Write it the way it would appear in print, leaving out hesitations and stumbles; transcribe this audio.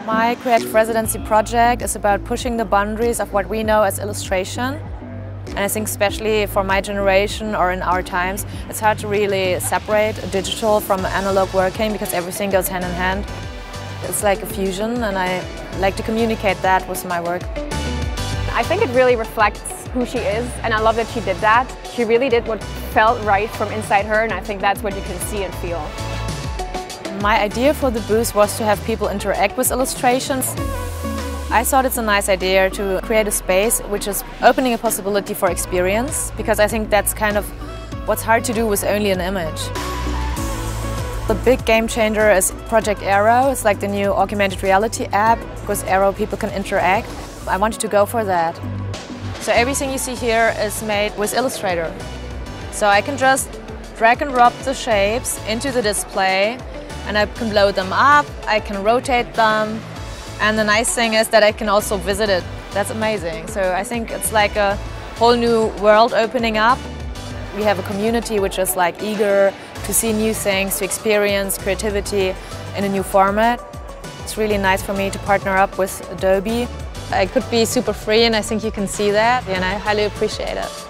My creative residency project is about pushing the boundaries of what we know as illustration. And I think especially for my generation or in our times, it's hard to really separate digital from analog working because everything goes hand in hand. It's like a fusion, and I like to communicate that with my work. I think it really reflects who she is, and I love that she did that. She really did what felt right from inside her, and I think that's what you can see and feel. My idea for the booth was to have people interact with illustrations. I thought it's a nice idea to create a space which is opening a possibility for experience, because I think that's kind of what's hard to do with only an image. The big game changer is Project Aero. It's like the new augmented reality app. With Aero people can interact. I wanted to go for that. So everything you see here is made with Illustrator. So I can just drag and drop the shapes into the display, and I can blow them up, I can rotate them, and the nice thing is that I can also visit it. That's amazing. So I think it's like a whole new world opening up. We have a community which is like eager to see new things, to experience creativity in a new format. It's really nice for me to partner up with Adobe. I could be super free, and I think you can see that, and I highly appreciate it.